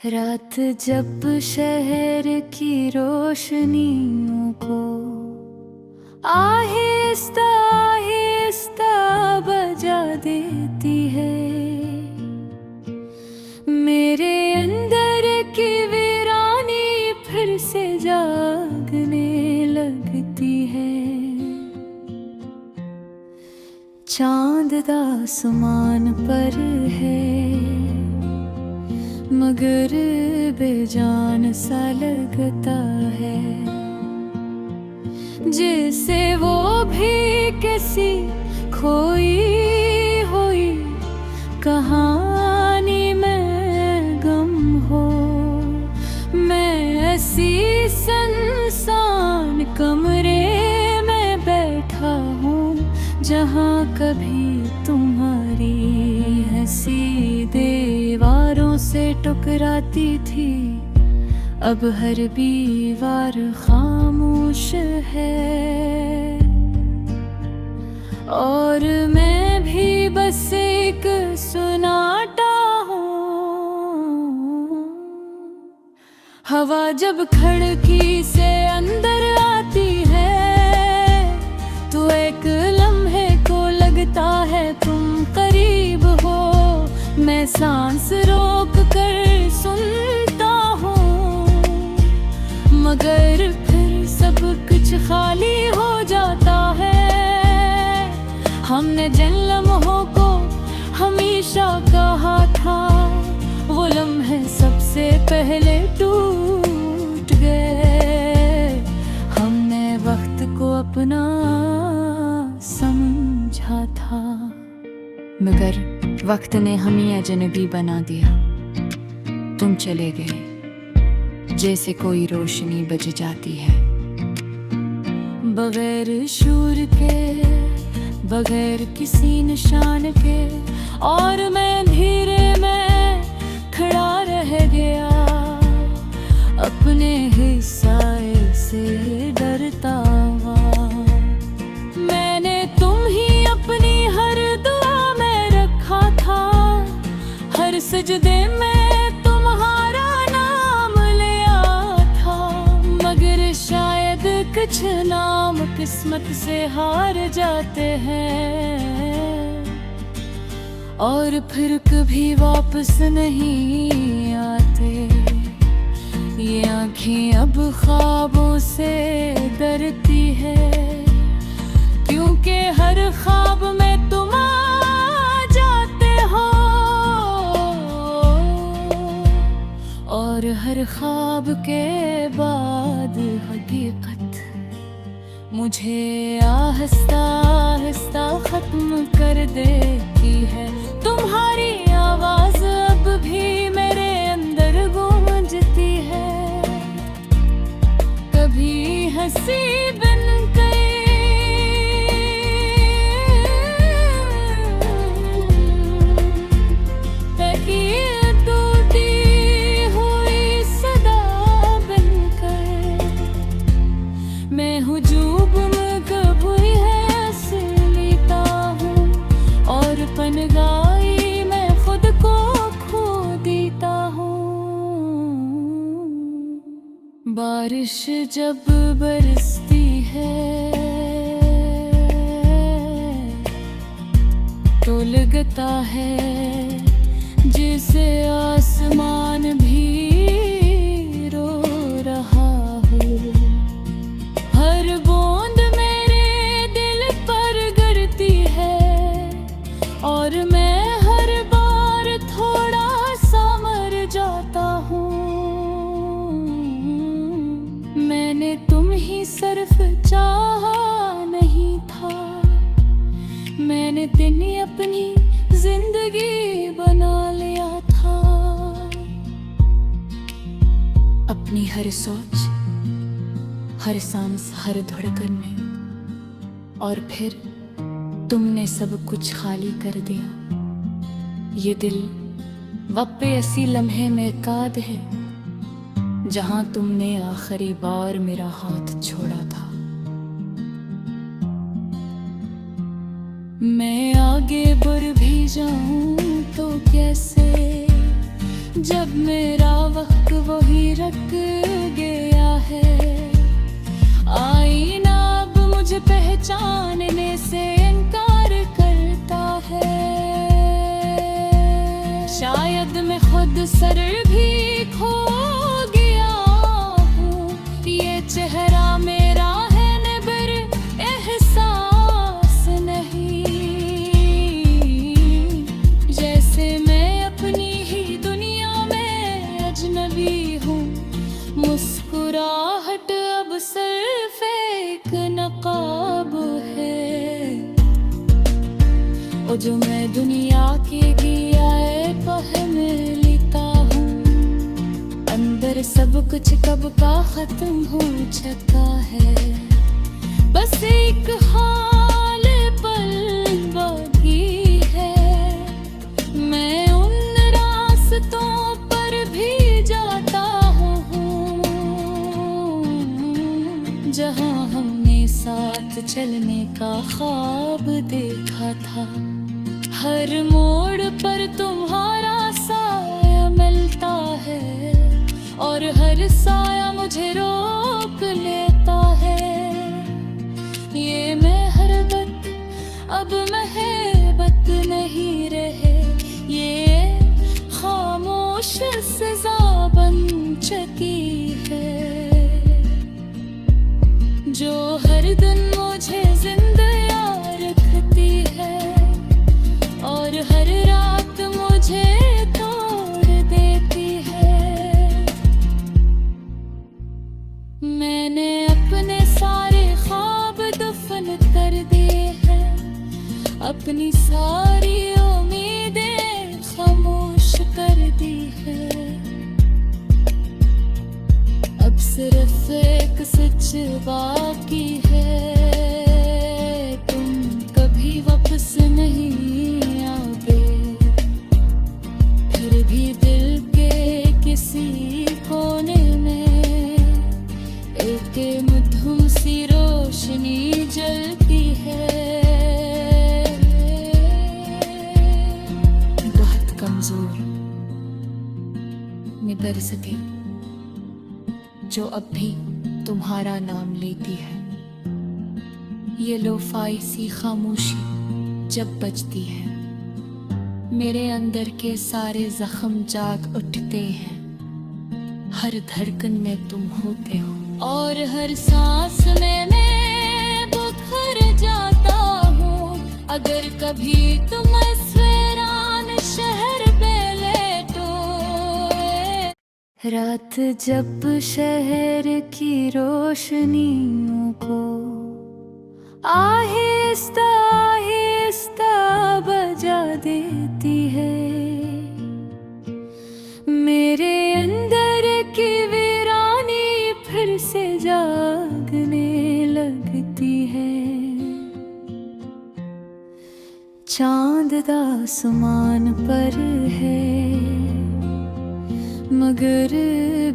रात जब शहर की रोशनियों को आहिस्ता आहिस्ता बजा देती है, मेरे अंदर की वीरानी फिर से जागने लगती है। चांद आसमान पर है मगर बेजान सा लगता है, जैसे वो भी किसी खोई हुई कहानी में गम हो। मैं ऐसी सुनसान कमरे में बैठा हूँ जहाँ कभी तुम्हारी हंसी दीवारों से टकराती थी, अब हर दीवार खामोश है और मैं भी बस एक सुनाटा हूँ। हवा जब खिड़की से अंदर आती है तो एक लम्हे को लगता है तुम करीब हो। मैं सांस रोक कर सुनता हूँ मगर फिर सब कुछ खाली हो जाता है। हमने जिन लम्हों को हमेशा कहा था वो लम्हे सबसे पहले टूट गए। हमने वक्त को अपना समझा था मगर वक्त ने हमें अजनबी बना दिया। तुम चले गए जैसे कोई रोशनी बज जाती है, बगैर शूर के बगैर किसी निशान के, और मैं धीरे में खड़ा रह गया अपने ही साए से डरता हुआ। मैंने तुम ही अपनी हर दुआ में रखा था, हर सजदे में तुम्हारा नाम लिया था, मगर शायद कुछ नाम किस्मत से हार जाते हैं और फिर कभी वापस नहीं आते। ये आँखें अब ख्वाबों से डरती है क्योंकि हर ख्वाब में तुम आ जाते हो और हर ख्वाब के बाद हकीकत मुझे आहिस्ता आहिस्ता खत्म कर देती है। तुम्हारी आवाज अब भी मेरे अंदर गूंजती है, कभी हंसी बन गाई मैं खुद को खो देता हूँ। बारिश जब बरसती है तो लगता है जैसे आसमान भी रो रहा हो। हर बूंद मेरे दिल पर गिरती है और मैं हर बार थोड़ा सा मर जाता हूँ। मैंने तुम ही सिर्फ चाहा नहीं था, मैंने तुम्हें अपनी जिंदगी बना लिया था। अपनी हर सोच, हर सांस, हर धड़कन में, और फिर तुमने सब कुछ खाली कर दिया। ये दिल वक्फे ऐसी लम्हे में काद है जहां तुमने आखिरी बार मेरा हाथ छोड़ा था। मैं आगे बढ़ भी जाऊं तो कैसे, जब मेरा वक्त वही रख गया है, आईना अब मुझे पहचानने से इनकार करता है। शायद मैं खुद सर भी खो गया हूँ, ये चेहरा मेरा है निबर एहसास नहीं। जैसे मैं अपनी ही दुनिया में अजनबी हूँ, मुस्कुराहट अब सिर्फ एक नकाब है। और जो मैं दुनिया के गियाए पहन लेता हूँ, अंदर सब कुछ कब का खत्म हो चुका है। बस एक हाल पल बाकी है, मैं उन रास्तों पर भी जाता हूँ जहाँ हमने साथ चलने का ख्वाब देखा था। हर मोड़ पर तुम्हारा साया मिलता है, और हर साया मुझे रोक लेता है। ये महबत अब महबत नहीं रहे, ये खामोश सजा बन चुकी है, जो हर दिन मुझे जिंदा रखती है और हर रात मुझे तोड़ देती है। मैंने अपने सारे ख्वाब दफन कर दिए हैं, अपनी सारी उम्मीदें खामोश कर दी है। अब सिर्फ एक सच बाकी है, तुम कभी वापस नहीं आओगे। फिर भी दिल के किसी कोने में एक मधुम सी रोशनी जलती है। बहुत कमजोर निबर सके जो अब भी तुम्हारा नाम लेती है। ये लोफाई सी खामोशी जब बजती है, मेरे अंदर के सारे जख्म जाग उठते हैं। हर धड़कन में तुम होते हो और हर सांस में मैं बुखर जाता हूँ। अगर कभी तुम इस वीरान शहर पे लेटो, रात जब शहर की रोशनियों को आहिस्ता आहिस्ता बजा देती है, मेरे अंदर की वीरानी फिर से जागने लगती है। चांद आसमान पर है, मगर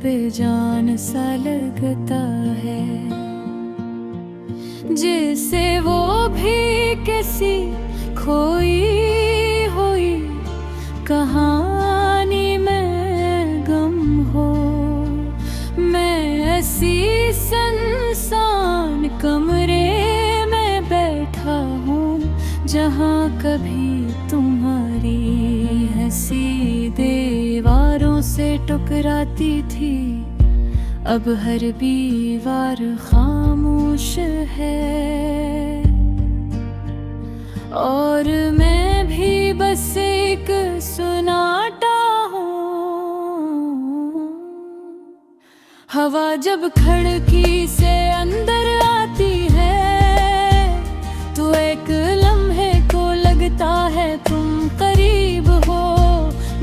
बेजान सा लगता है, जैसे वो भी किसी खोई हुई कहानी में गम हो। मैं ऐसी सुनसान कमरे में बैठा हूँ, जहाँ कभी तुम्हारी हंसी दीवारों से टकराती थी, अब हर दीवार खामोश है। और मैं भी बस एक सुनाटा हूँ। हवा जब खिड़की से अंदर आती है, तो एक लम्हे को लगता है तुम करीब हो।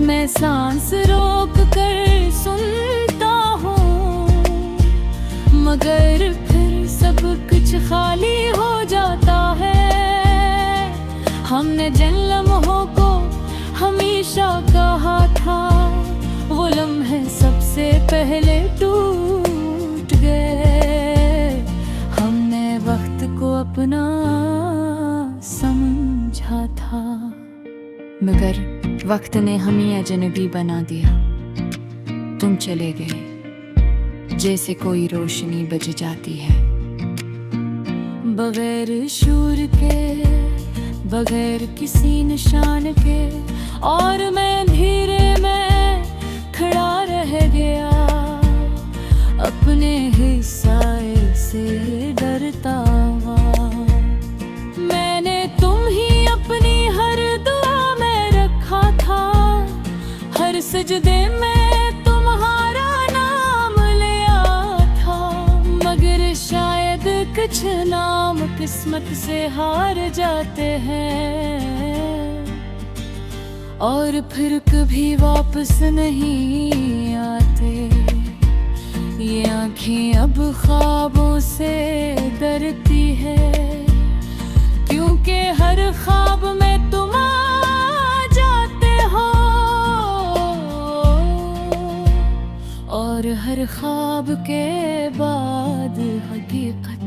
मैं सांस रोक कर सुनता हूँ, मगर फिर सब कुछ खाली हो जाता है। हमने जिन लम्हों को हमेशा कहा था, वो लम्हे सबसे पहले टूट गए। हमने वक्त को अपना समझा था, मगर वक्त ने हमें अजनबी बना दिया। तुम चले गए जैसे कोई रोशनी बज जाती है, बगैर शूर के, बगैर किसी निशान के। और मैं धीरे में खड़ा रह गया, अपने ही साए से डरता हुआ। मैंने तुम ही अपनी हर दुआ में रखा था, हर सजदे में तुम्हारा नाम लिया था। मगर शायद कुछ नाम किस्मत से हार जाते हैं और फिर कभी वापस नहीं आते। ये आँखें अब ख्वाबों से डरती है, क्योंकि हर ख्वाब में तुम आ जाते हो और हर ख्वाब के बाद हकीकत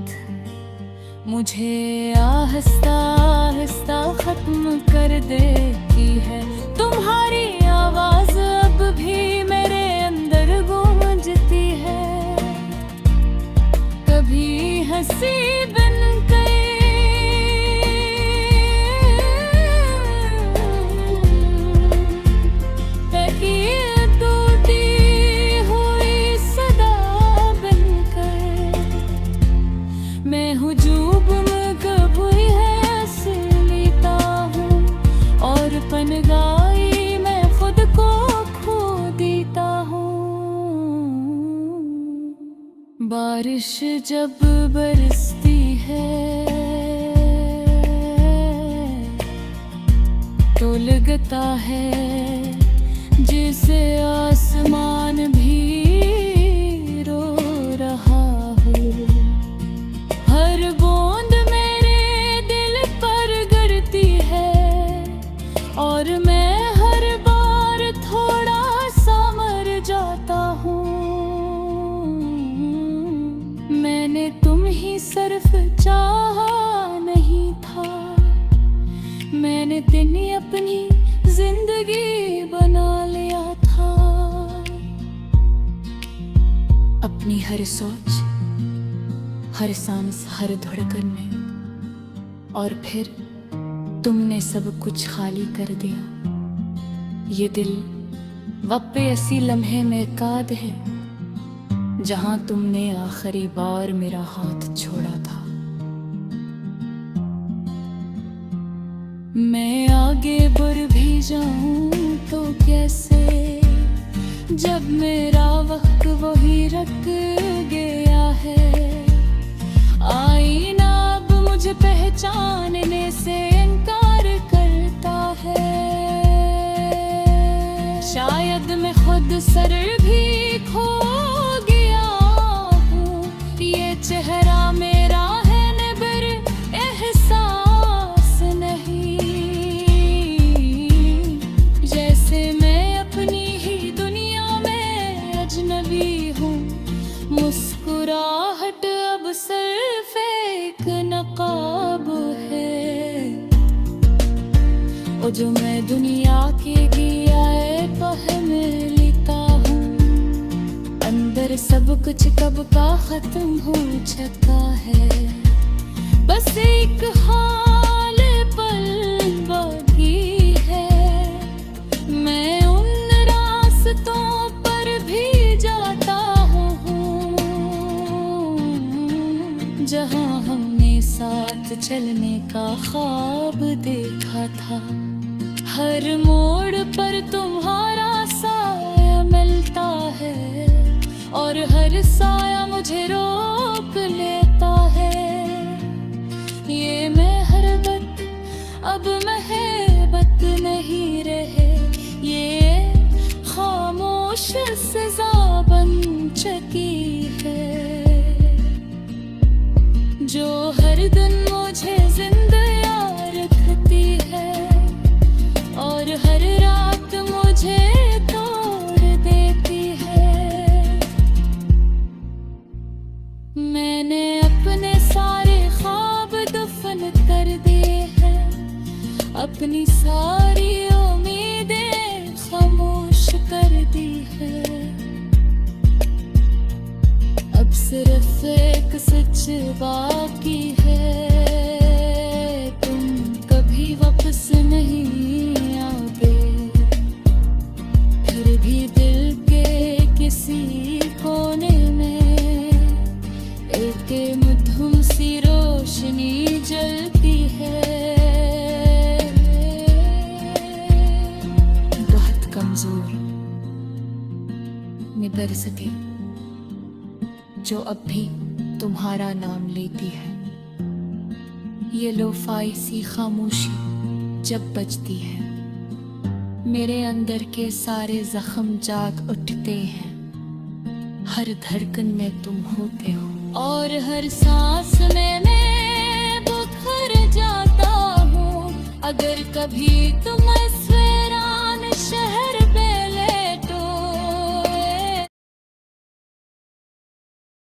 मुझे आहिस्ता आहिस्ता खत्म कर देती है। तुम्हारी आवाज अब भी मेरे अंदर गूंजती है, कभी हंसी बन गई, टूटी हुई सदा बनकर। मैं हूँ जो गुम हुई है असलीता हूँ, और पन गाई मैं खुद को खो देता हूँ। बारिश जब बरसती है तो लगता है जैसे आसमान भी रो रहा हो। हर बूंद मेरे दिल पर गिरती है और मैं हर बार थोड़ा सा मर जाता हूँ। मैंने तुम ही सिर्फ चाहा नहीं था, मैंने तेरी अपनी जिंदगी बना लिया था। अपनी हर सोच, हर सांस, हर धड़कन में, और फिर तुमने सब कुछ खाली कर दिया। ये दिल वक़्त ऐसी लम्हे में काद है जहां तुमने आखिरी बार मेरा हाथ छोड़ा था। मैं आगे बढ़ भी जाऊं तो कैसे, जब मेरा वक्त वही रख गया है। आईना अब मुझे पहचानने से इनकार करता है। शायद मैं खुद सर भी खो गया हूँ, ये चेहरा मेरा है निबर एहसास नहीं। जैसे मैं अपनी ही दुनिया में अजनबी हूँ, मुस्कुराहट अब सिर्फ एक नकाब है। और जो मैं दुनिया के गियाए पहन लेता हूँ, अंदर सब कुछ कब का खत्म हो चुका है। बस एक हाल पल बाकी है, मैं उन रास्तों पर भी जाता हूँ जहाँ हमने साथ चलने का ख्वाब देखा था। हर मोड़ पर तुम्हारा साया मिलता है और हर साया मुझे रोक लेता है। ये महबत अब महबत नहीं रहे, ये खामोश सजा बन चुकी है जो हर दिन मुझे जिंदा रखती है और हर रात मुझे तोड़ देती है। मैंने अपने सारे ख्वाब दफन कर दिए हैं, अपनी सारी उम्मीदें खामोश कर दी है। सिर्फ एक सच बाकी है, तुम कभी वापस नहीं आओगे। फिर भी दिल के किसी कोने में एक मधुम सी रोशनी जलती है। बहुत कमजोर निबर सके जो अब भी तुम्हारा नाम लेती है। ये लोफाई सी खामोशी जब बजती है, मेरे अंदर के सारे जख्म जाग उठते हैं। हर धड़कन में तुम होते हो और हर सांस में मैं बुखर जाता हूँ। अगर कभी तुम